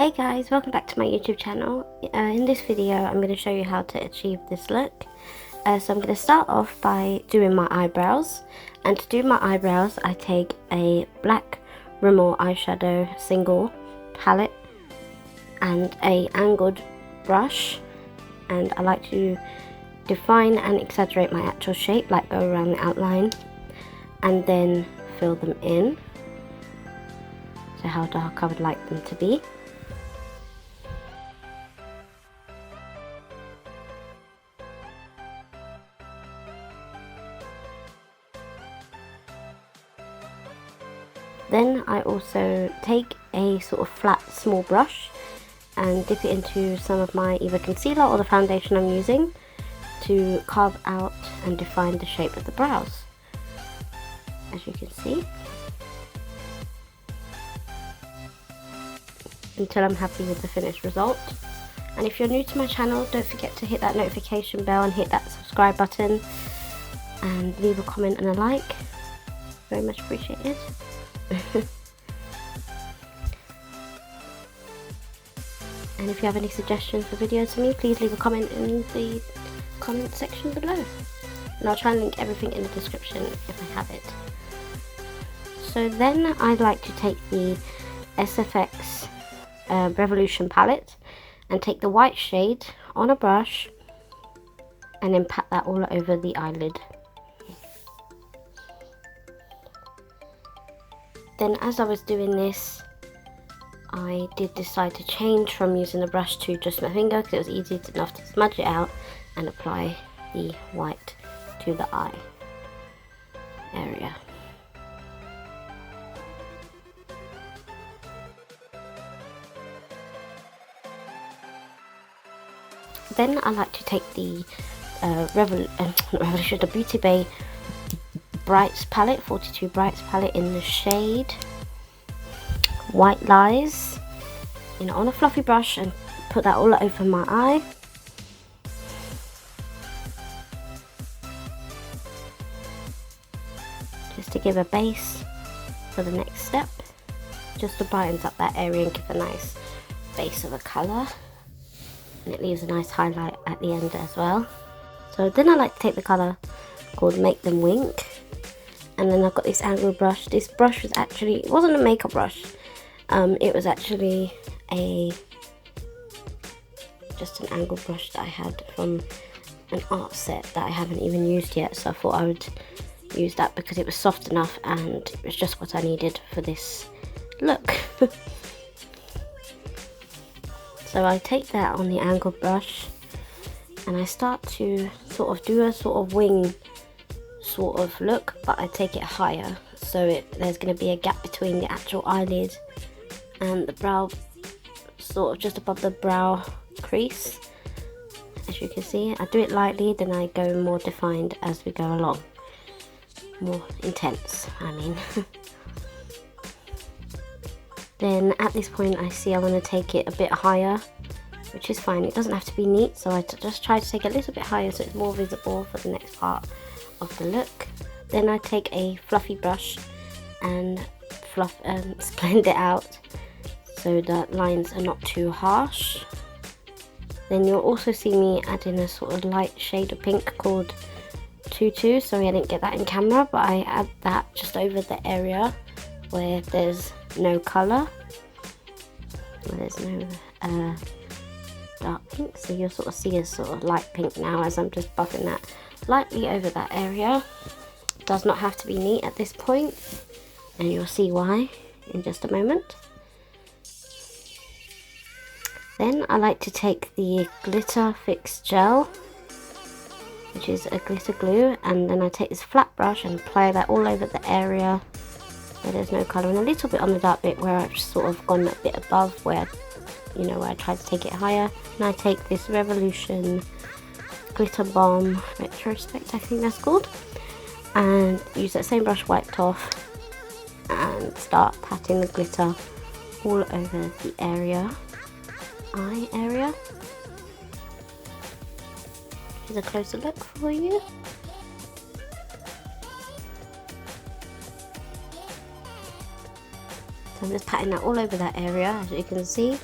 Hey guys, welcome back to my YouTube channel. In this video I'm going to show you how to achieve this look. So I'm going to start off by doing my eyebrows, and to do my eyebrows I take a black RIMMEL eyeshadow single palette and a angled brush, and I like to define and exaggerate my actual shape, like go around the outline and then fill them in, so how dark I would like them to be. Then I also take a sort of flat small brush and dip it into some of my either concealer or the foundation I'm using to carve out and define the shape of the brows, as you can see, until I'm happy with the finished result. And if you're new to my channel, don't forget to hit that notification bell and hit that subscribe button and leave a comment and a like, very much appreciated. And if you have any suggestions for videos for me, please leave a comment in the comment section below, and I'll try and link everything in the description if I have it. So then I'd like to take the SFX Revolution palette and take the white shade on a brush and then pat that all over the eyelid. Then as I was doing this, I did decide to change from using the brush to just my finger, because it was easy enough to smudge it out and apply the white to the eye area. Then I like to take the the Beauty Bay Brights palette, 42 Brights palette in the shade White Lies, on a fluffy brush, and put that all over my eye. Just to give a base for the next step, just to brightens up that area and give a nice base of a colour, and it leaves a nice highlight at the end as well. So then I like to take the colour called Make Them Wink, and then I've got this angled brush. This brush was actually, it wasn't a makeup brush, it was actually just an angled brush that I had from an art set that I haven't even used yet, so I thought I would use that because it was soft enough and it was just what I needed for this look. So I take that on the angled brush and I start to sort of do a sort of wing sort of look, but I take it higher, so there's going to be a gap between the actual eyelid and the brow, sort of just above the brow crease. As you can see, I do it lightly, then I go more defined as we go along, more intense I mean. Then at this point I see I want to take it a bit higher, which is fine, it doesn't have to be neat, so I just try to take it a little bit higher so it's more visible for the next part of the look. Then I take a fluffy brush and blend it out so the lines are not too harsh. Then you'll also see me add in a sort of light shade of pink called Tutu. Sorry I didn't get that in camera, but I add that just over the area where there's no colour, where there's no dark pink, so you'll sort of see a sort of light pink now as I'm just buffing that lightly over that area. It does not have to be neat at this point, and you'll see why in just a moment. Then I like to take the Glitter Fix Gel, which is a glitter glue, and then I take this flat brush and apply that all over the area where there's no colour, and a little bit on the dark bit where I've sort of gone a bit above where where I tried to take it higher. And I take this Revolution Glitter Bomb Retrospect, I think that's called, and use that same brush wiped off and start patting the glitter all over the eye area. Here's a closer look for you. So I'm just patting that all over that area, as you can see.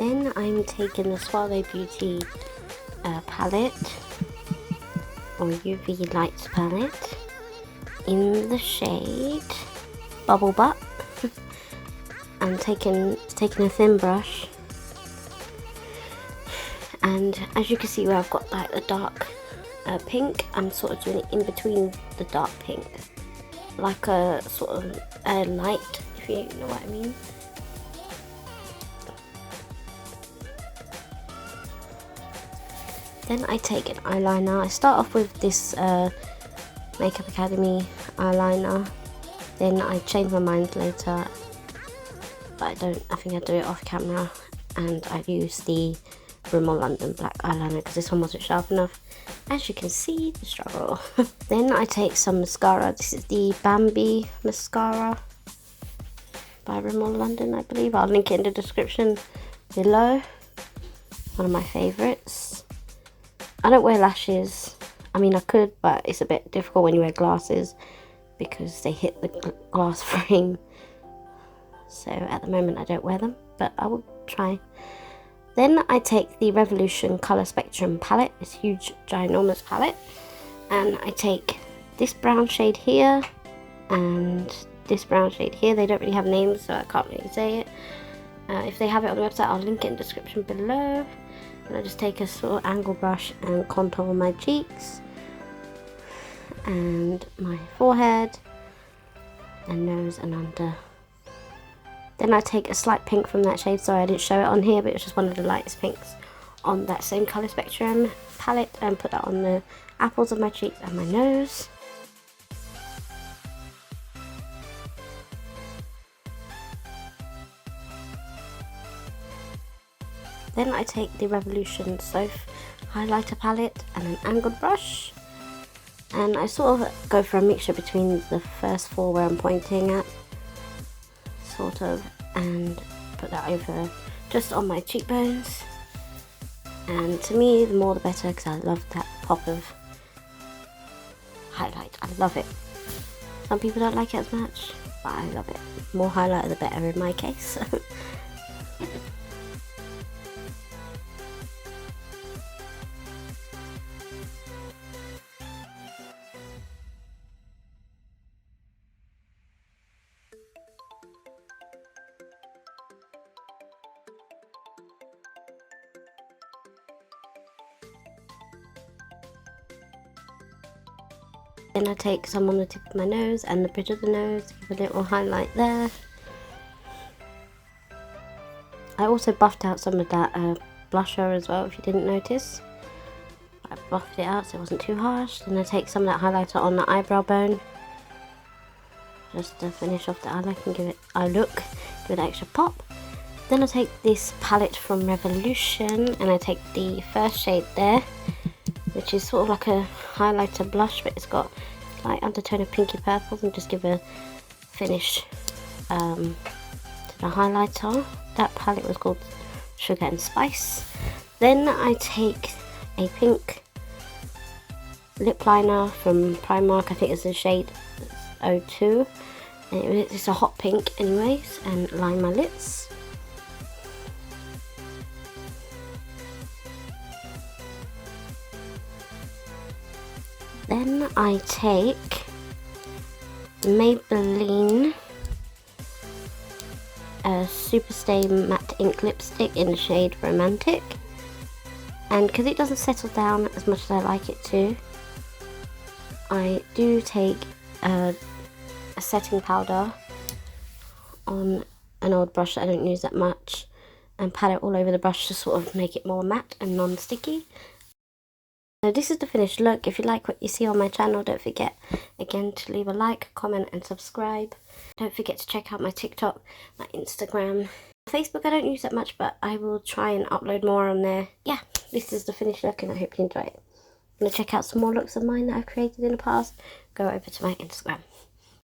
Then I'm taking the Suva Beauty palette, or UV Lights palette, in the shade Bubble Butt. I'm taking a thin brush, and as you can see where I've got like the dark pink, I'm sort of doing it in between the dark pink, like a sort of light, if you know what I mean. Then I take an eyeliner. I start off with this Makeup Academy eyeliner. Then I change my mind later, but I think I do it off camera, and I use the RIMMEL London black eyeliner because this one wasn't sharp enough. As you can see, the struggle. Then I take some mascara. This is the Bambi mascara by RIMMEL London, I believe. I'll link it in the description below. One of my favourites. I don't wear lashes. I mean, I could, but it's a bit difficult when you wear glasses because they hit the glass frame. So at the moment I don't wear them, but I will try. Then I take the Revolution Colour Spectrum palette, this huge ginormous palette, and I take this brown shade here and this brown shade here. They don't really have names, so I can't really say it. If they have it on the website, I'll link it in the description below. And I just take a sort of angle brush and contour my cheeks and my forehead and nose and under. Then I take a slight pink from that shade. Sorry I didn't show it on here, but it's just one of the lightest pinks on that same colour spectrum palette, and put that on the apples of my cheeks and my nose. Then I take the Revolution Soph highlighter palette and an angled brush, and I sort of go for a mixture between the first four where I'm pointing at, sort of, and put that over just on my cheekbones. And to me, the more the better, because I love that pop of highlight. I love it. Some people don't like it as much, but I love it. More highlighter the better in my case. Then I take some on the tip of my nose and the bridge of the nose, give a little highlight there. I also buffed out some of that blusher as well, if you didn't notice. I buffed it out so it wasn't too harsh. Then I take some of that highlighter on the eyebrow bone, just to finish off the eye look and give it an extra pop. Then I take this palette from Revolution and I take the first shade there, which is sort of like a highlighter blush, but it's got light undertone of pinky purples, and just give a finish to the highlighter. That palette was called Sugar and Spice. Then I take a pink lip liner from Primark. I think it's the shade 02, and it's a hot pink anyways, and line my lips. Then I take Maybelline Superstay Matte Ink Lipstick in the shade Romantic, and because it doesn't settle down as much as I like it to, I do take a setting powder on an old brush that I don't use that much and pat it all over the brush to sort of make it more matte and non-sticky. So this is the finished look. If you like what you see on my channel, don't forget again to leave a like, comment and subscribe. Don't forget to check out my TikTok, my Instagram. Facebook I don't use that much, but I will try and upload more on there. Yeah, this is the finished look and I hope you enjoy it. If you want to check out some more looks of mine that I've created in the past, go over to my Instagram.